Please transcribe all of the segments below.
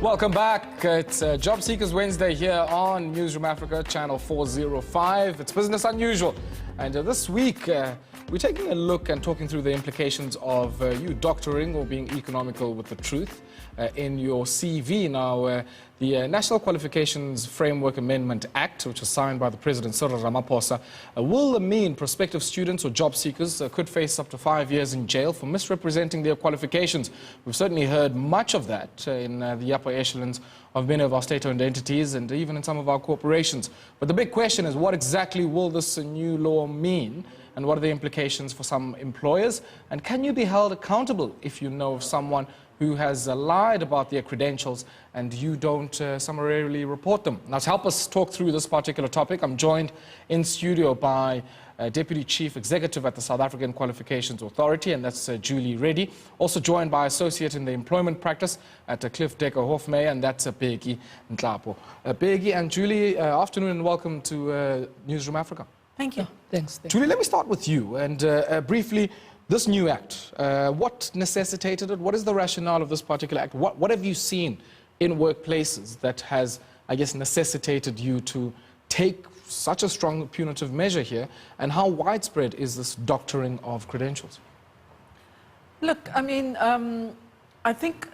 Welcome back. It's Job Seekers Wednesday here on Newzroom Afrika, channel 405. It's business unusual. And this week, we're taking a look and talking through the implications of you doctoring or being economical with the truth in your CV. Now, the National Qualifications Framework Amendment Act, which was signed by the President Cyril Ramaphosa, will mean prospective students or job seekers could face up to 5 years in jail for misrepresenting their qualifications. We've certainly heard much of that in the upper echelons of many of our state-owned entities and even in some of our corporations. But the big question is, what exactly will this new law mean? And what are the implications for some employers? And can you be held accountable if you know of someone who has lied about their credentials and you don't summarily report them? Now, to help us talk through this particular topic, I'm joined in studio by Deputy Chief Executive at the South African Qualifications Authority, and that's Julie Reddy. Also joined by Associate in the Employment Practice at Cliff Decker Hofmeyer, and that's Bheki Nhlapo. Bheki and Julie, afternoon and welcome to Newzroom Afrika. Thank you. Thanks. Julie, let me start with you. And briefly, this new act, what necessitated it? What is the rationale of this particular act? What have you seen in workplaces that has, I guess, necessitated you to take such a strong punitive measure here? And how widespread is this doctoring of credentials? Look, I mean, I think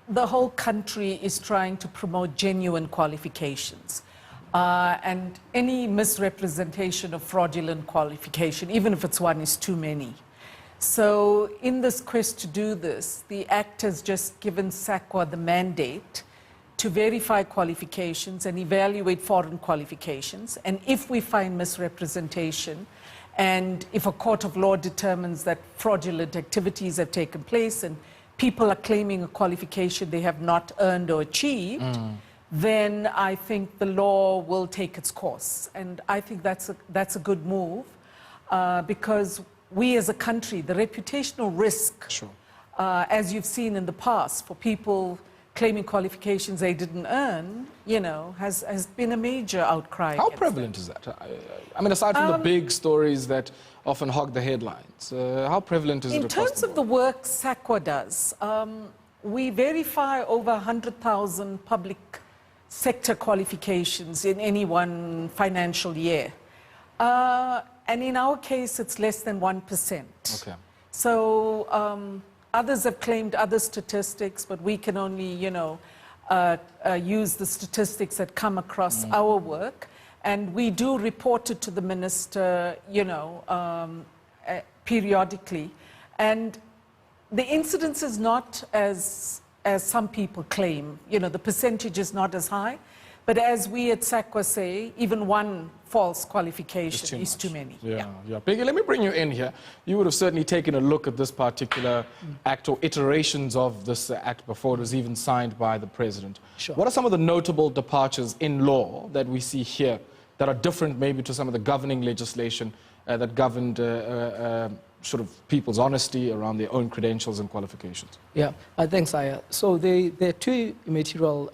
the whole country is trying to promote genuine qualifications. And any misrepresentation of fraudulent qualification, even if it's one, is too many. So in this quest to do this, the Act has just given SAQA the mandate to verify qualifications and evaluate foreign qualifications. And if we find misrepresentation, and if a court of law determines that fraudulent activities have taken place and people are claiming a qualification they have not earned or achieved, then I think the law will take its course. And I think that's a good move because we as a country, the reputational risk, as you've seen in the past, for people claiming qualifications they didn't earn, you know, has been a major outcry. How prevalent is that? I mean, aside from the big stories that often hog the headlines, how prevalent is it across the board? In terms of the work SAQA does, we verify over 100,000 public sector qualifications in any one financial year. And in our case, it's less than 1%. Okay. So others have claimed other statistics, but we can only, you know, use the statistics that come across our work. And we do report it to the minister, you know, periodically. And the incidence is not as some people claim. You know, the percentage is not as high. But as we at SAQA say, even one false qualification is too many. Yeah. Bheki, let me bring you in here. You would have certainly taken a look at this particular act or iterations of this act before it was even signed by the president. Sure. What are some of the notable departures in law that we see here that are different maybe to some of the governing legislation that governed sort of people's honesty around their own credentials and qualifications? Yeah, thanks, Aya. So there are two material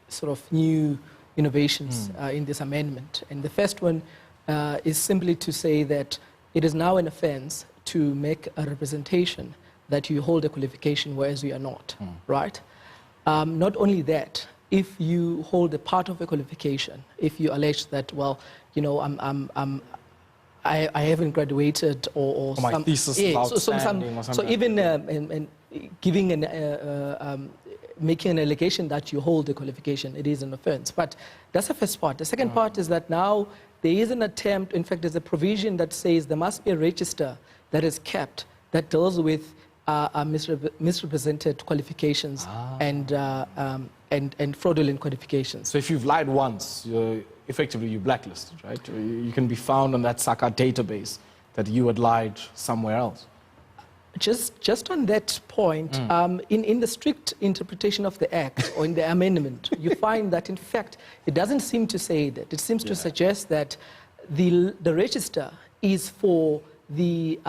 sort of new innovations in this amendment. And the first one is simply to say that it is now an offense to make a representation that you hold a qualification whereas you are not, right? Not only that, if you hold a part of a qualification, if you allege that, well, you know, I haven't graduated or my some, thesis is outstanding or something. So even giving an making an allegation that you hold a qualification, it is an offense. But that's the first part. The second part is that now there is an attempt, in fact, there's a provision that says there must be a register that is kept that deals with misrepresented qualifications and fraudulent qualifications. So if you've lied once, effectively you're blacklisted, right? You can be found on that SAQA database that you had lied somewhere else. Just on that point, in the strict interpretation of the Act or in the amendment, you find that, in fact, it doesn't seem to say that. It seems to suggest that the register is for the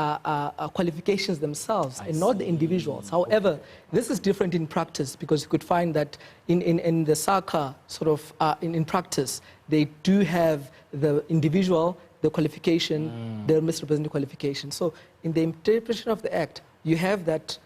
qualifications themselves and not the individuals. However, this is different in practice because you could find that in the SAQA sort of in practice, they do have the individual, the qualification, the misrepresented qualification. So in the interpretation of the Act, you have that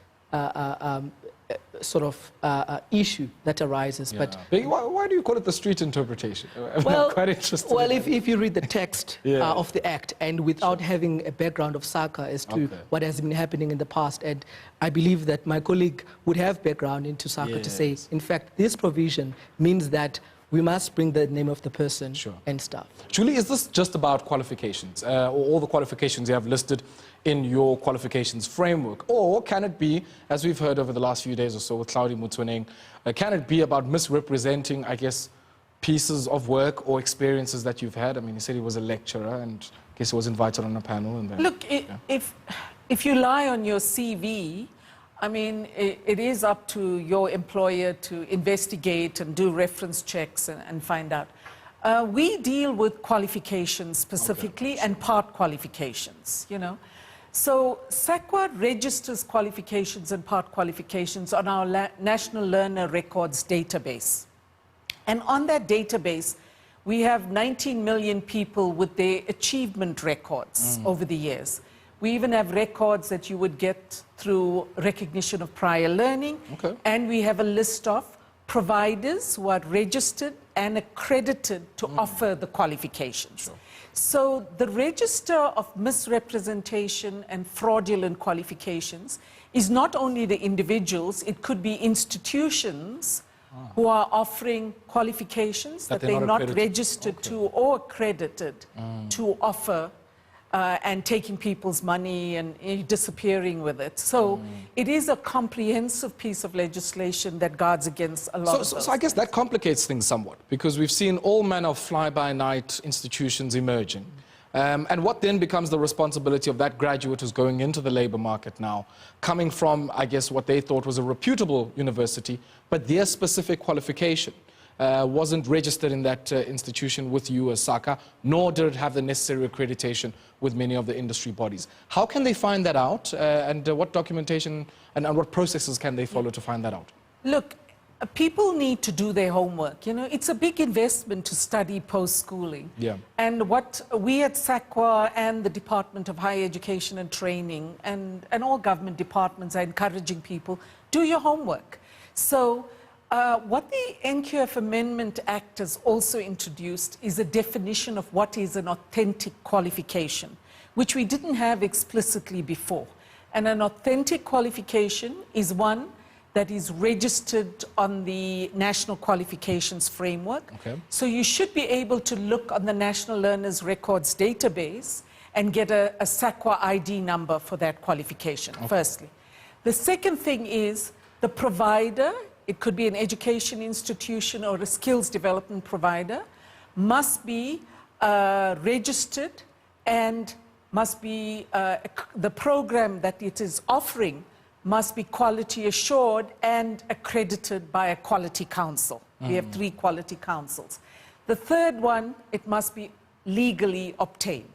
sort of issue that arises. Yeah. But why do you call it the street interpretation? I'm well, quite interested. Well, if you read the text of the Act and without having a background of SACA as to what has been happening in the past, and I believe that my colleague would have background into SACA to say, in fact, this provision means that we must bring the name of the person and stuff. Julie, is this just about qualifications, or all the qualifications you have listed in your qualifications framework? Or can it be, as we've heard over the last few days or so with Claudia Mutsueneng, can it be about misrepresenting, I guess, pieces of work or experiences that you've had? I mean, he said he was a lecturer and I guess he was invited on a panel. And then, look, if you lie on your CV, I mean, it is up to your employer to investigate and do reference checks and find out. We deal with qualifications specifically and part qualifications, you know. So SACWA registers qualifications and part qualifications on our National Learner Records database. And on that database, we have 19 million people with their achievement records over the years. We even have records that you would get through recognition of prior learning. And we have a list of providers who are registered and accredited to offer the qualifications. So the register of misrepresentation and fraudulent qualifications is not only the individuals, it could be institutions who are offering qualifications that they're not registered to or accredited to offer, and taking people's money and disappearing with it. So it is a comprehensive piece of legislation that guards against a lot of those. So I guess that complicates things somewhat, because we've seen all manner of fly-by-night institutions emerging. And what then becomes the responsibility of that graduate who's going into the labor market now, coming from, I guess, what they thought was a reputable university, but their specific qualification wasn't registered in that institution with you as SACA, nor did it have the necessary accreditation with many of the industry bodies. How can they find that out, and what documentation and what processes can they follow to find that out? Look, people need to do their homework. You know, it's a big investment to study post-schooling. And what we at SACWA and the Department of Higher Education and Training and all government departments are encouraging people, do your homework. So what the NQF Amendment Act has also introduced is a definition of what is an authentic qualification, which we didn't have explicitly before. And an authentic qualification is one that is registered on the National Qualifications Framework. So you should be able to look on the National Learners Records database and get a SACWA ID number for that qualification, firstly. The second thing is the provider, it could be an education institution or a skills development provider, must be registered and must be, the program that it is offering must be quality assured and accredited by a quality council. We have 3 quality councils. The third one, it must be legally obtained.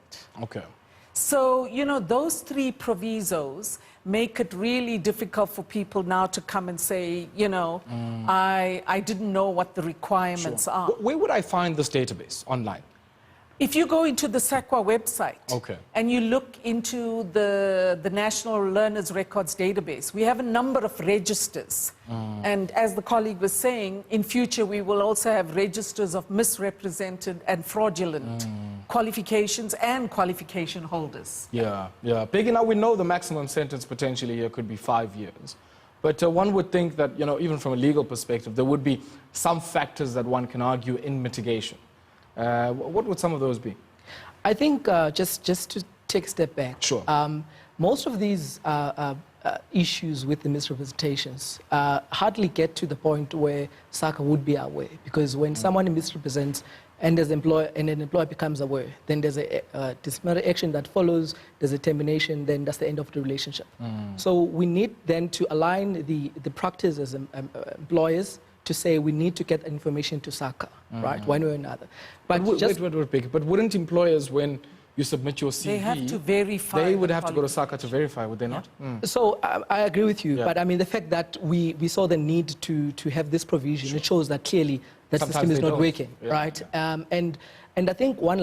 So, you know, those 3 provisos make it really difficult for people now to come and say, you know, I didn't know what the requirements are. Where would I find this database online? If you go into the SACWA website and you look into the National Learners Records database, we have a number of registers. And as the colleague was saying, in future we will also have registers of misrepresented and fraudulent qualifications and qualification holders. Bheki, now we know the maximum sentence potentially here could be 5 years. But one would think that, you know, even from a legal perspective, there would be some factors that one can argue in mitigation. What would some of those be? I think just to take a step back, most of these issues with the misrepresentations hardly get to the point where SACA would be aware, because when someone misrepresents and an employer becomes aware, then there's a disciplinary action that follows, there's a termination, then that's the end of the relationship. So we need then to align the practice as employers to say we need to get information to SACA, right, one way or another. But but wouldn't employers, when you submit your CV, they have to verify. They would have to go to SACA to verify, would they not? So I agree with you, but I mean the fact that we saw the need to have this provision, it shows that clearly the system is not working, right? And I think one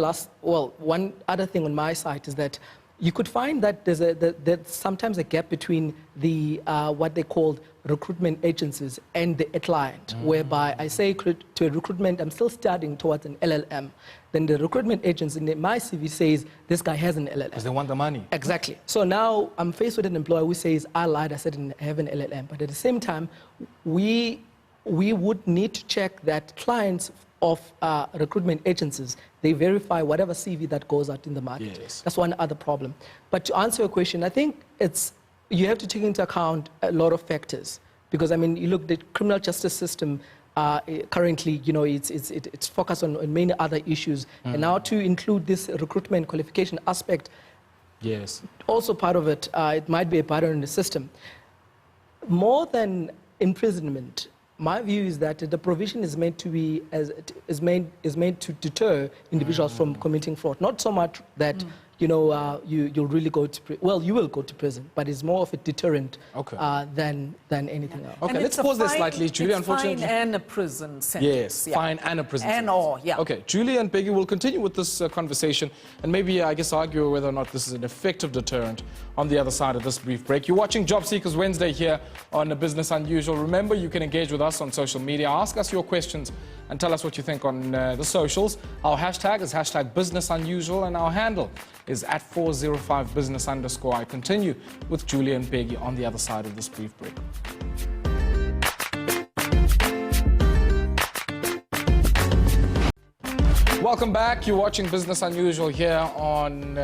other thing on my side is that you could find that there's sometimes a gap between the what they called recruitment agencies and the client, whereby I say to a recruitment, I'm still studying towards an LLM. Then the recruitment agency in my CV says, this guy has an LLM. Because they want the money. Exactly. So now I'm faced with an employer who says, I lied, I said I have an LLM. But at the same time, we would need to check that clients of recruitment agencies, they verify whatever CV that goes out in the market. Yes. That's one other problem. But to answer your question, I think you have to take into account a lot of factors. Because, I mean, you look, the criminal justice system currently, you know, it's focused on many other issues. And now to include this recruitment qualification aspect, yes, also part of it, it might be a pattern in the system. More than imprisonment, my view is that the provision is meant to be is meant to deter individuals from committing fraud. Not so much that you know you'll really go to you will go to prison, but it's more of a deterrent than anything else. Okay, let's pause there slightly, Julie. Unfortunately, fine and a prison sentence. Yes, fine and a prison and sentence. Okay, Julie and Bheki will continue with this conversation and maybe I guess argue whether or not this is an effective deterrent on the other side of this brief break. You're watching Job Seekers Wednesday here on Business Unusual. Remember, you can engage with us on social media. Ask us your questions and tell us what you think on the socials. Our hashtag is #BusinessUnusual and our handle is @405business_. I continue with Julie and Bheki on the other side of this brief break. Welcome back. You're watching Business Unusual here on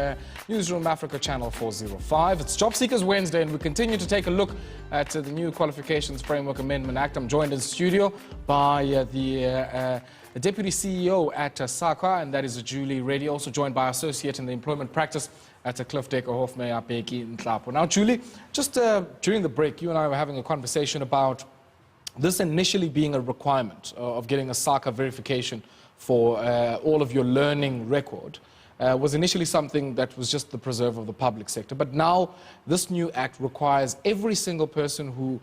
Newzroom Afrika channel 405. It's Job Seekers Wednesday and we continue to take a look at the new Qualifications Framework Amendment Act. I'm joined in studio by the Deputy CEO at SAQA, and that is Julie Reddy, also joined by Associate in the Employment Practice at Cliff Decker Hofmeyer, Bheki Nhlapo. Now, Julie, just during the break, you and I were having a conversation about this initially being a requirement of getting a SAQA verification for all of your learning record was initially something that was just the preserve of the public sector. But now this new act requires every single person who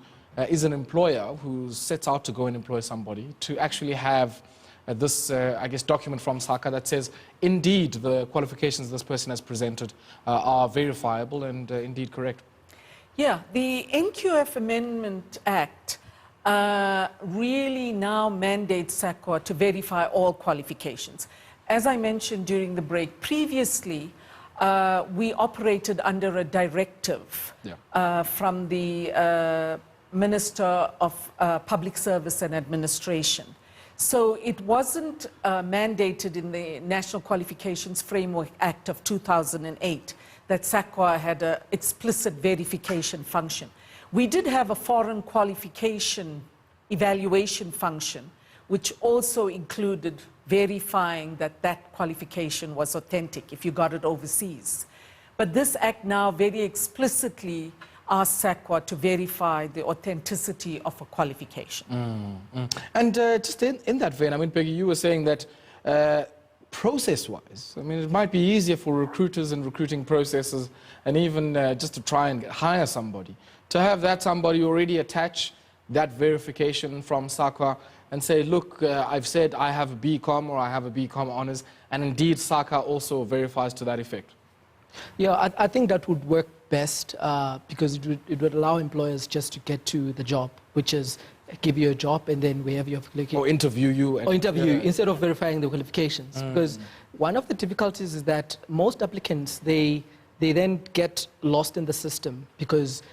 is an employer who sets out to go and employ somebody to actually have this, I guess, document from SAQA that says, indeed, the qualifications this person has presented are verifiable and indeed correct. Yeah, the NQF Amendment Act really now mandates SAQA to verify all qualifications. As I mentioned during the break, previously we operated under a directive from the Minister of Public Service and Administration. So it wasn't mandated in the National Qualifications Framework Act of 2008 that SAQA had an explicit verification function. We did have a foreign qualification evaluation function, which also included verifying that that qualification was authentic if you got it overseas. But this act now very explicitly asks SAQA to verify the authenticity of a qualification. And just in that vein, I mean, Bheki, you were saying that process-wise, I mean, it might be easier for recruiters and recruiting processes and even just to try and hire somebody, to have that somebody already attach that verification from SAQA and say, look, I've said I have a BCom or I have a BCom honors, and indeed SAQA also verifies to that effect. Yeah, I think that would work best because it would allow employers just to get to the job, which is give you a job and then we have your qualification. Or interview you. Or interview you instead of verifying the qualifications. Because one of the difficulties is that most applicants, they then get lost in the system because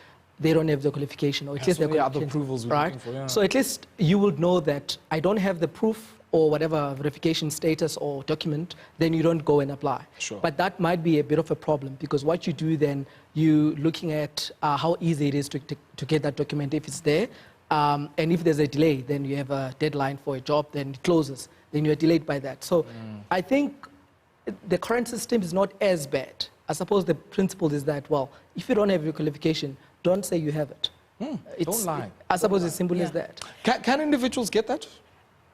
they don't have the qualification, or at least the other approvals we're looking for. Yeah. So at least you will know that I don't have the proof or whatever verification status or document, then you don't go and apply. Sure. But that might be a bit of a problem because what you do then, you looking at how easy it is to get that document if it's there. And if there's a delay, then you have a deadline for a job, then it closes. Then you're delayed by that. So I think the current system is not as bad. I suppose the principle is that, well, if you don't have your qualification, don't say you have it. Don't lie. I suppose it's simple as that. Can individuals get that?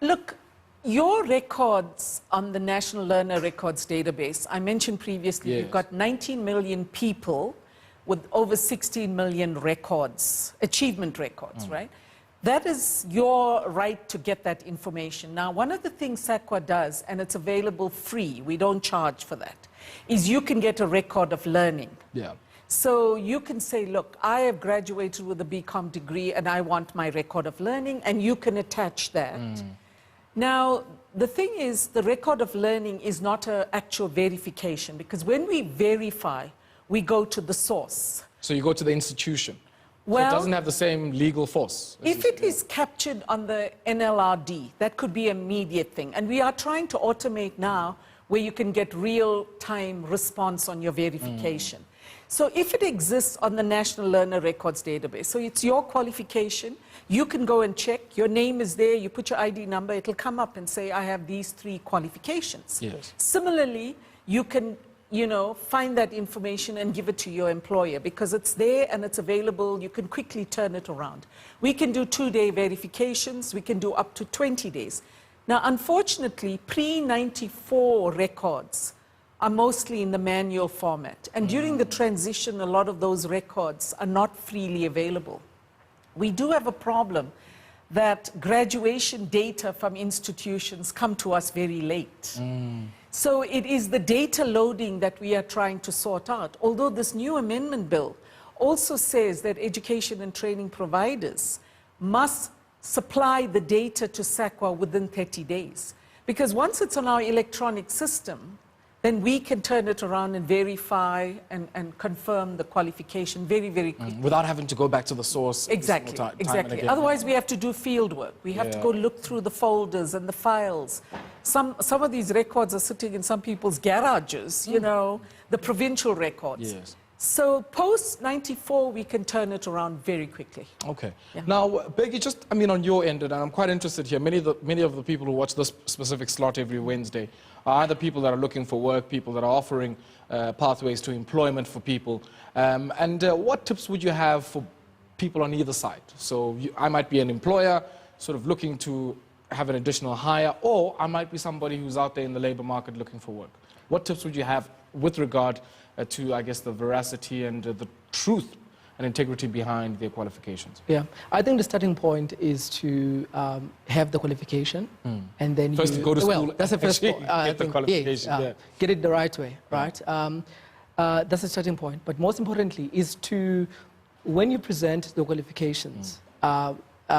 Look, your records on the National Learner Records database, I mentioned previously, you've got 19 million people with over 16 million records, achievement records, right? That is your right to get that information. Now, one of the things SAQA does, and it's available free, we don't charge for that, is you can get a record of learning. Yeah. So you can say, look, I have graduated with a BCom degree and I want my record of learning, and you can attach that. Now, the thing is, the record of learning is not an actual verification, because when we verify, we go to the source. So you go to the institution. Well, so it doesn't have the same legal force. If it is captured on the NLRD, that could be an immediate thing. And we are trying to automate now where you can get real-time response on your verification. So if it exists on the National Learner Records database, so it's your qualification, you can go and check, your name is there, you put your ID number, it'll come up and say, I have these 3 qualifications. Yes. Similarly, you can, you know, find that information and give it to your employer, because it's there and it's available, you can quickly turn it around. We can do 2-day verifications, we can do up to 20 days. Now, unfortunately, pre-94 records are mostly in the manual format. And during the transition, a lot of those records are not freely available. We do have a problem that graduation data from institutions come to us very late. So it is the data loading that we are trying to sort out. Although this new amendment bill also says that education and training providers must supply the data to SAQA within 30 days. Because once it's on our electronic system, then we can turn it around and verify and confirm the qualification very, very quickly. Without having to go back to the source. Exactly, time and exactly. again. Otherwise, we have to do field work. We have to go look through the folders and the files. Some of these records are sitting in some people's garages, you know, the provincial records. Yes. So post-94, we can turn it around very quickly. Okay. Yeah. Now, Bheki, just, I mean, on your end, and I'm quite interested here, many of the people who watch this specific slot every Wednesday are either people that are looking for work, people that are offering pathways to employment for people. What tips would you have for people on either side? So I might be an employer sort of looking to have an additional hire, or I might be somebody who's out there in the labor market looking for work. What tips would you have with regard to, I guess, the veracity and the truth and integrity behind their qualifications? Yeah, I think the starting point is to have the qualification, and then First, you go to school. Well, that's the first point. Get the qualification. Get it the right way, right? That's the starting point. But most importantly is to, when you present the qualifications,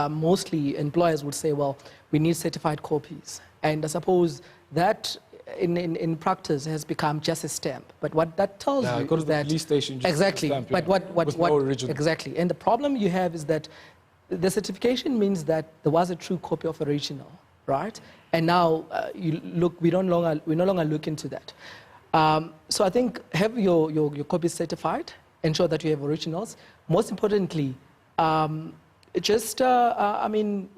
mostly employers would say, well, we need certified copies, and I suppose that in practice has become just a stamp. But what that tells you go to is the that police station, just exactly. stamp, but with no original. Exactly. And the problem you have is that the certification means that there was a true copy of original, right? And now we no longer look into that. So I think have your copies certified, ensure that you have originals. Most importantly, I mean,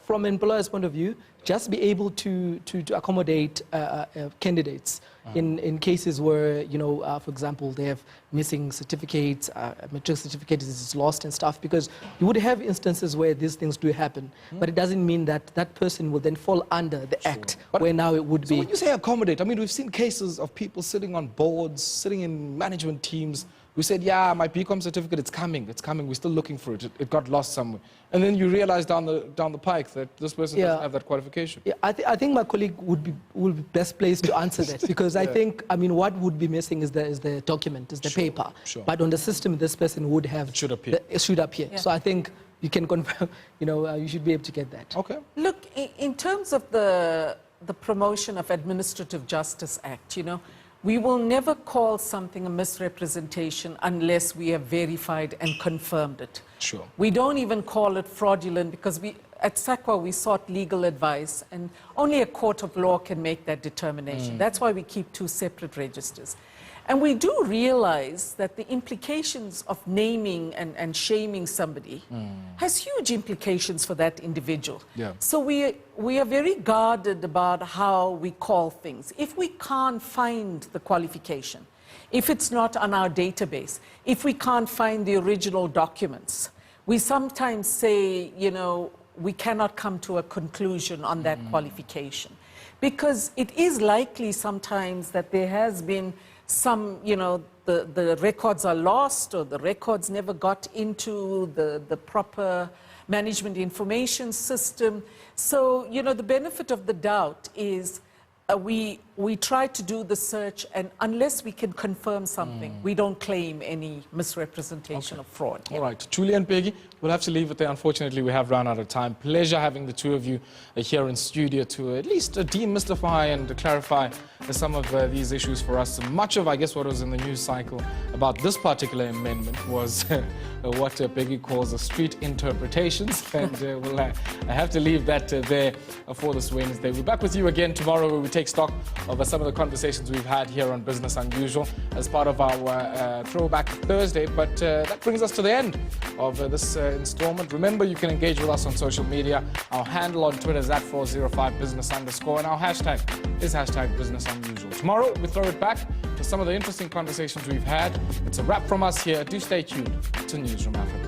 from an employer's point of view, just be able to accommodate candidates in cases where, you know, for example, they have missing certificates, matric certificate is lost and stuff, because you would have instances where these things do happen, but it doesn't mean that that person will then fall under the act, But where now it would be. So when you say accommodate, I mean, we've seen cases of people sitting on boards, sitting in management teams, who said, yeah, my BCom certificate, it's coming, we're still looking for it, it got lost somewhere. And then you realize down the pike that this person doesn't have that qualification. Yeah, I think my colleague would be best placed to answer that, because I think, I mean, what would be missing is the document, is the paper. Sure. But on the system, this person would have... It should appear. It should appear. Yeah. So I think you can confirm, you know, you should be able to get that. Okay. Look, in terms of the Promotion of Administrative Justice Act, you know, we will never call something a misrepresentation unless we have verified and confirmed it. Sure. We don't even call it fraudulent, because at SAQA we sought legal advice, and only a court of law can make that determination. That's why we keep 2 separate registers. And we do realize that the implications of naming and shaming somebody has huge implications for that individual. Yeah. So we are very guarded about how we call things. If we can't find the qualification, if it's not on our database, if we can't find the original documents, we sometimes say, you know, we cannot come to a conclusion on that qualification. Because it is likely sometimes that there has been some, you know, the records are lost, or the records never got into the proper management information system. So, you know, the benefit of the doubt is we try to do the search, and unless we can confirm something, we don't claim any misrepresentation or fraud. All right, Julie and Bheki, we'll have to leave it there. Unfortunately, we have run out of time. Pleasure having the two of you here in studio to at least demystify and clarify some of these issues for us. Much of, I guess, what was in the news cycle about this particular amendment was what Bheki calls the street interpretations, and I have to leave that there for this Wednesday. We're back with you again tomorrow, where we take stock of some of the conversations we've had here on Business Unusual as part of our Throwback Thursday. But that brings us to the end of this installment. Remember, you can engage with us on social media. Our handle on Twitter is @405business_, and our hashtag is #BusinessUnusual. Tomorrow, we throw it back to some of the interesting conversations we've had. It's a wrap from us here. Do stay tuned to Newzroom Afrika.